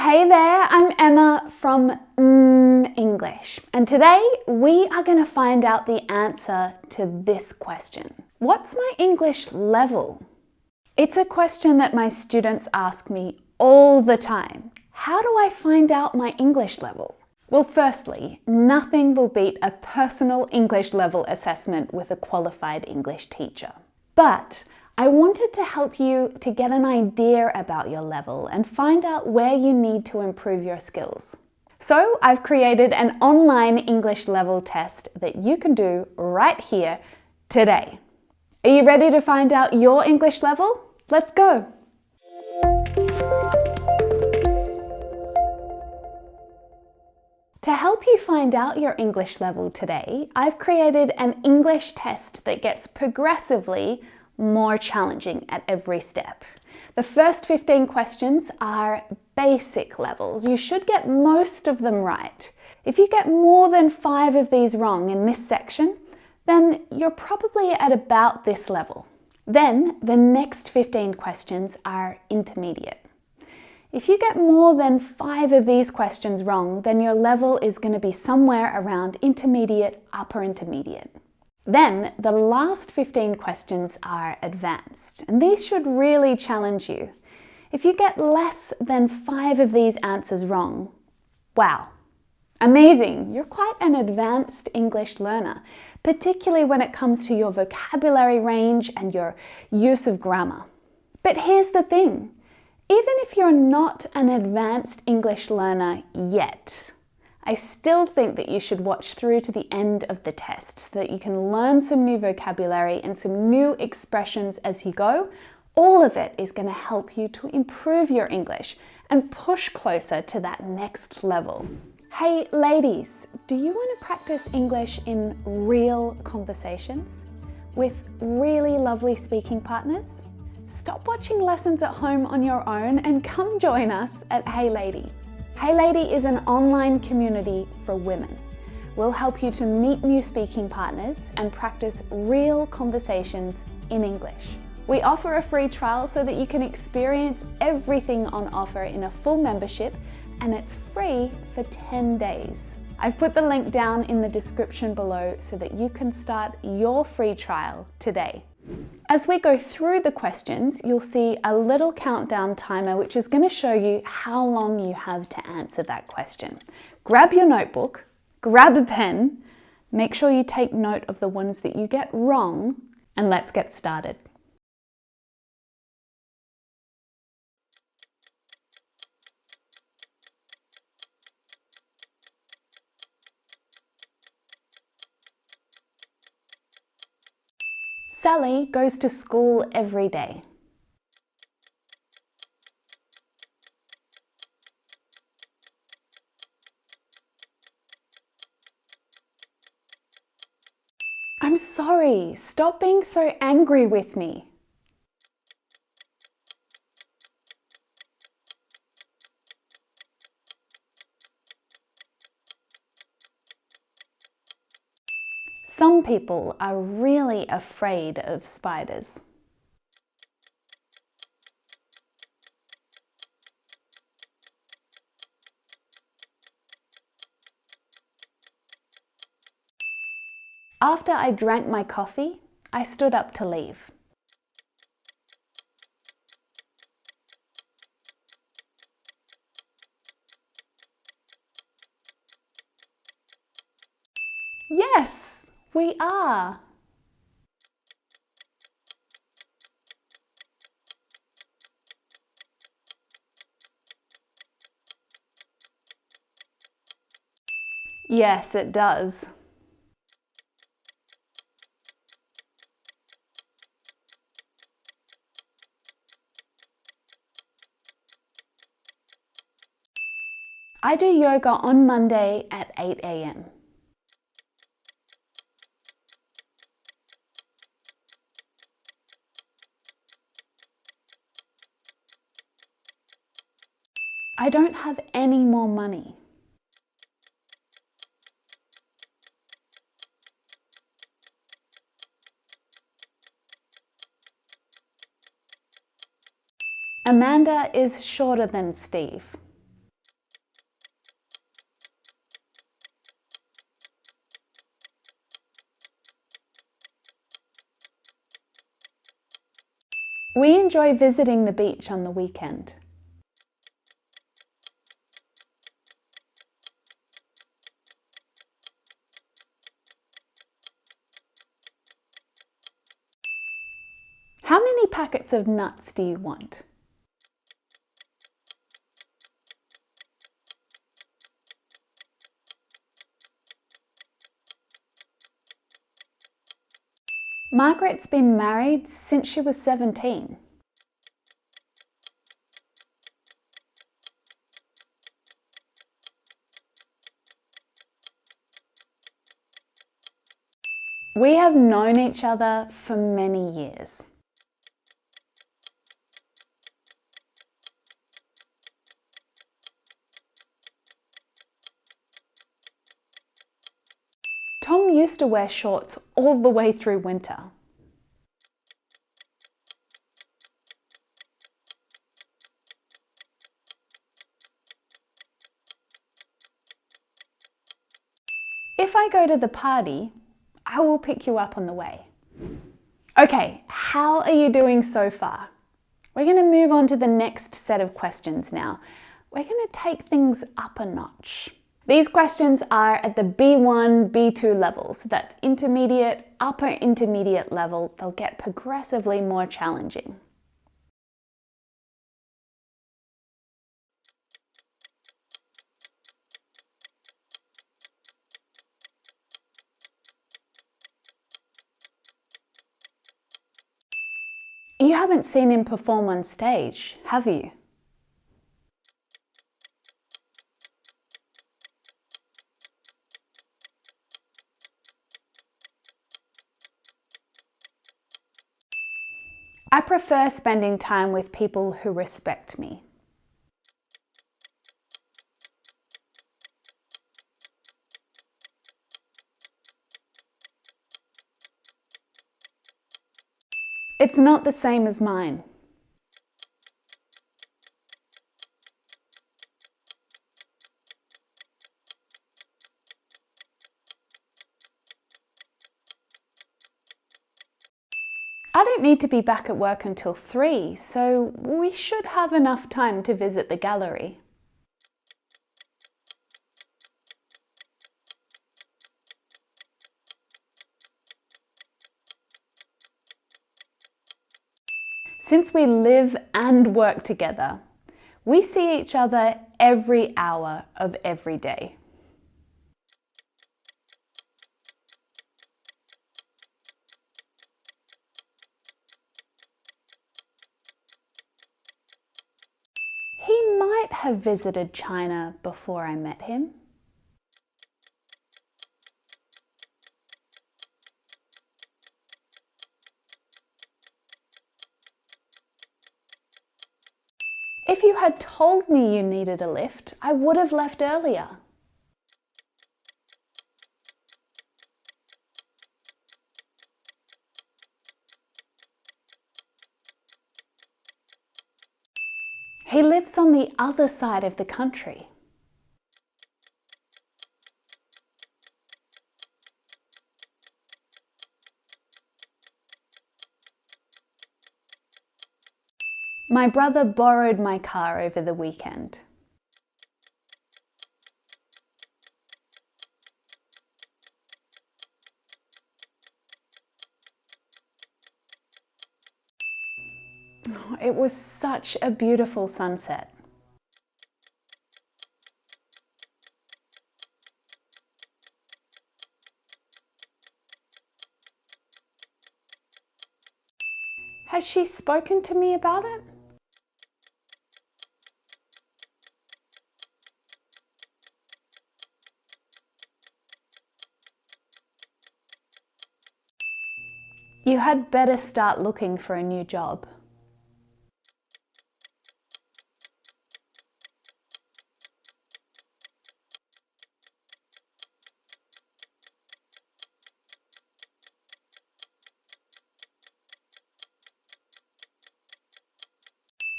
Hey there, I'm Emma from English, and today we are going to find out the answer to this question. What's my English level? It's a question that my students ask me all the time. How do I find out my English level? Well, firstly, nothing will beat a personal English level assessment with a qualified English teacher. But I wanted to help you to get an idea about your level and find out where you need to improve your skills. So I've created an online English level test that you can do right here today. Are you ready to find out your English level? Let's go! To help you find out your English level today, I've created an English test that gets progressively more challenging at every step. The first 15 questions are basic levels. You should get most of them right. If you get more than 5 of these wrong in this section, then you're probably at about this level. Then the next 15 questions are intermediate. If you get more than 5 of these questions wrong, then your level is going to be somewhere around intermediate, upper intermediate. Then the last 15 questions are advanced, and these should really challenge you. If you get less than 5 of these answers wrong, wow, amazing, you're quite an advanced English learner, particularly when it comes to your vocabulary range and your use of grammar. But here's the thing, even if you're not an advanced English learner yet, I still think that you should watch through to the end of the test so that you can learn some new vocabulary and some new expressions as you go. All of it is going to help you to improve your English and push closer to that next level. Hey ladies, do you want to practice English in real conversations with really lovely speaking partners? Stop watching lessons at home on your own and come join us at Hey Lady. Hey Lady is an online community for women. We'll help you to meet new speaking partners and practice real conversations in English. We offer a free trial so that you can experience everything on offer in a full membership, and it's free for 10 days. I've put the link down in the description below so that you can start your free trial today. As we go through the questions, you'll see a little countdown timer which is going to show you how long you have to answer that question. Grab your notebook, grab a pen, make sure you take note of the ones that you get wrong, and let's get started. Sally goes to school every day. I'm sorry, stop being so angry with me. Some people are really afraid of spiders. After I drank my coffee, I stood up to leave. Yes, we are. Yes, it does. I do yoga on Monday at 8 a.m. I don't have any more money. Amanda is shorter than Steve. We enjoy visiting the beach on the weekend. How many packets of nuts do you want? Margaret's been married since she was 17. We have known each other for many years. Tom used to wear shorts all the way through winter. If I go to the party, I will pick you up on the way. Okay, how are you doing so far? We're going to move on to the next set of questions now. We're going to take things up a notch. These questions are at the B1, B2 levels. That's intermediate, upper intermediate level. They'll get progressively more challenging. You haven't seen him perform on stage, have you? I prefer spending time with people who respect me. It's not the same as mine. I don't need to be back at work until 3, so we should have enough time to visit the gallery. Since we live and work together, we see each other every hour of every day. He might have visited China before I met him. If you had told me you needed a lift, I would have left earlier. He lives on the other side of the country. My brother borrowed my car over the weekend. It was such a beautiful sunset. Has she spoken to me about it? You had better start looking for a new job.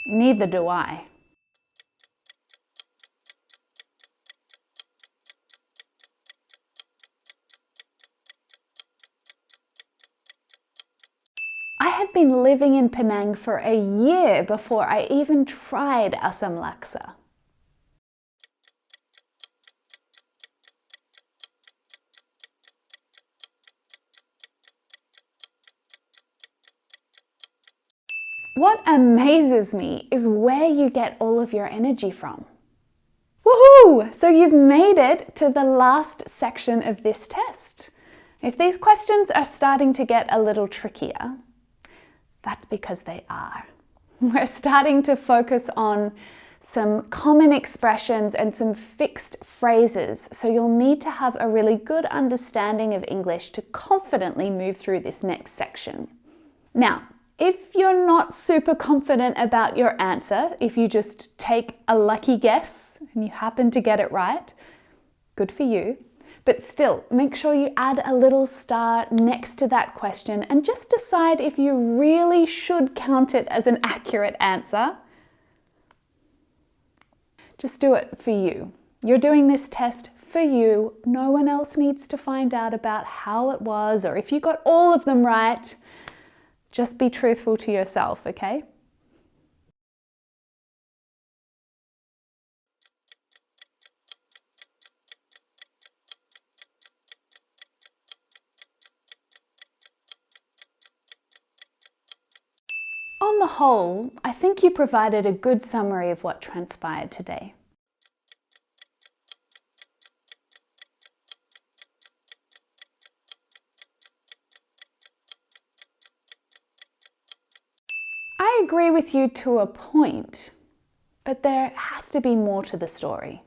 Neither do I. I had been living in Penang for a year before I even tried asam laksa. What amazes me is where you get all of your energy from. Woohoo! So you've made it to the last section of this test. If these questions are starting to get a little trickier, that's because they are. We're starting to focus on some common expressions and some fixed phrases, so you'll need to have a really good understanding of English to confidently move through this next section. Now, if you're not super confident about your answer, if you just take a lucky guess and you happen to get it right, good for you. But still, make sure you add a little star next to that question and just decide if you really should count it as an accurate answer. Just do it for you. You're doing this test for you. No one else needs to find out about how it was or if you got all of them right. Just be truthful to yourself, okay? On the whole, I think you provided a good summary of what transpired today. I agree with you to a point, but there has to be more to the story.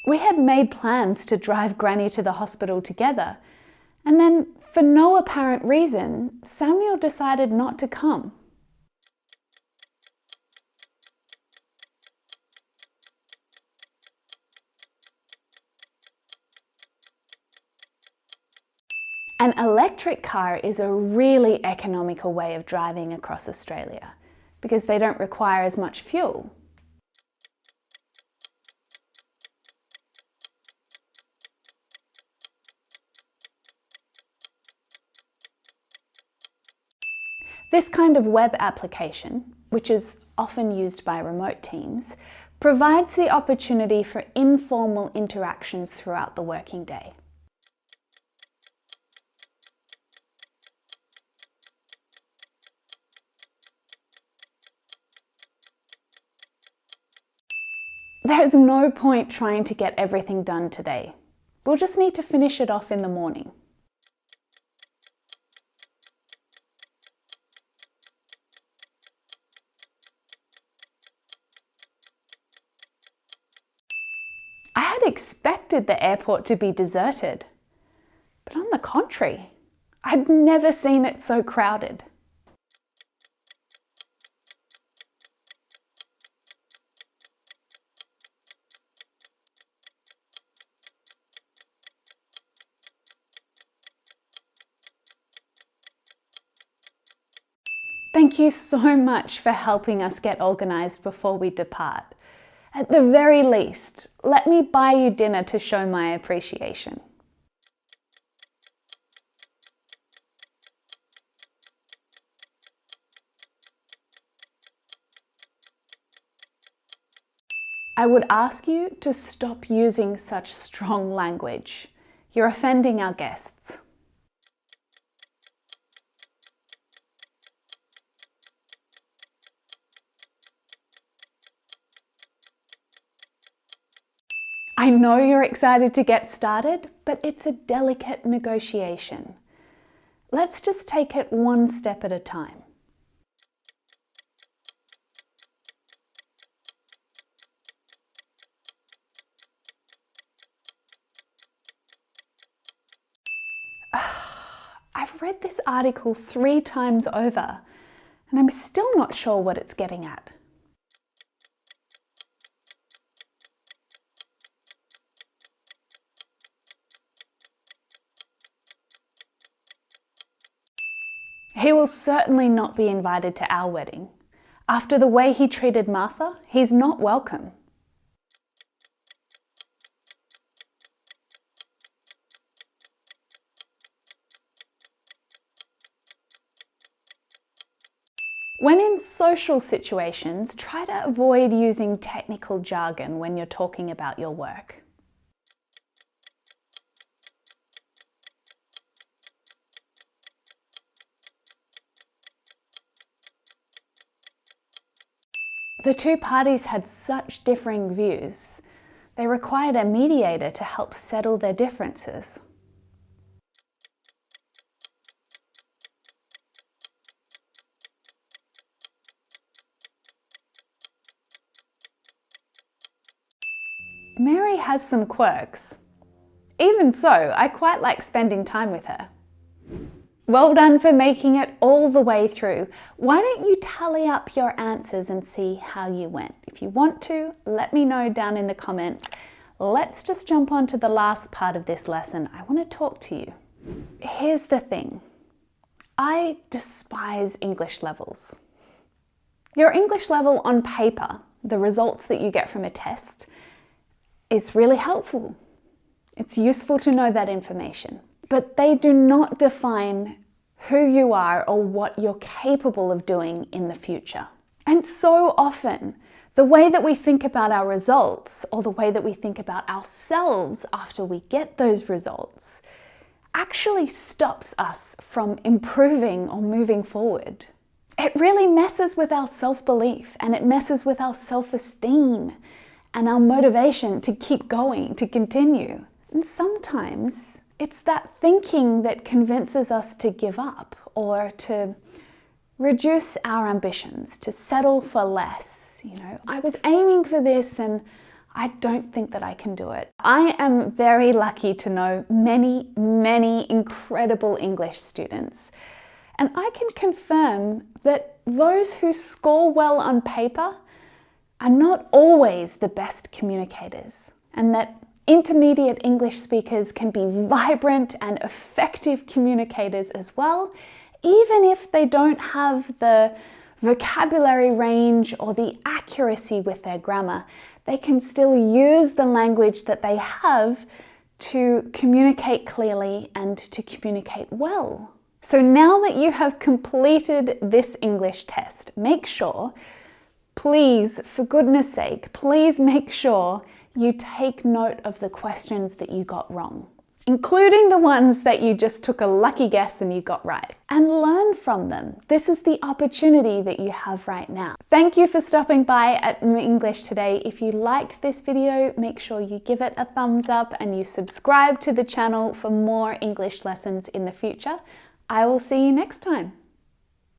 We had made plans to drive Granny to the hospital together, and then, for no apparent reason, Samuel decided not to come. An electric car is a really economical way of driving across Australia because they don't require as much fuel. This kind of web application, which is often used by remote teams, provides the opportunity for informal interactions throughout the working day. There's no point trying to get everything done today. We'll just need to finish it off in the morning. I had expected the airport to be deserted, but on the contrary, I'd never seen it so crowded. Thank you so much for helping us get organised before we depart. At the very least, let me buy you dinner to show my appreciation. I would ask you to stop using such strong language. You're offending our guests. I know you're excited to get started, but it's a delicate negotiation. Let's just take it one step at a time. I've read this article 3 times over, and I'm still not sure what it's getting at. He will certainly not be invited to our wedding. After the way he treated Martha, he's not welcome. When in social situations, try to avoid using technical jargon when you're talking about your work. The two parties had such differing views. They required a mediator to help settle their differences. Mary has some quirks. Even so, I quite like spending time with her. Well done for making it all the way through. Why don't you tally up your answers and see how you went? If you want to, let me know down in the comments. Let's just jump on to the last part of this lesson. I want to talk to you. Here's the thing. I despise English levels. Your English level on paper, the results that you get from a test, it's really helpful. It's useful to know that information. But they do not define who you are or what you're capable of doing in the future. And so often, the way that we think about our results or the way that we think about ourselves after we get those results actually stops us from improving or moving forward. It really messes with our self-belief and it messes with our self-esteem and our motivation to keep going, to continue. And sometimes it's that thinking that convinces us to give up or to reduce our ambitions, to settle for less. You know, I was aiming for this and I don't think that I can do it. I am very lucky to know many, many incredible English students. And I can confirm that those who score well on paper are not always the best communicators, and that intermediate English speakers can be vibrant and effective communicators as well, even if they don't have the vocabulary range or the accuracy with their grammar. They can still use the language that they have to communicate clearly and to communicate well. So now that you have completed this English test, make sure, please, for goodness sake, please make sure you take note of the questions that you got wrong, including the ones that you just took a lucky guess and you got right, and learn from them. This is the opportunity that you have right now. Thank you for stopping by at mmmEnglish today. If you liked this video, make sure you give it a thumbs up and you subscribe to the channel for more English lessons in the future. I will see you next time.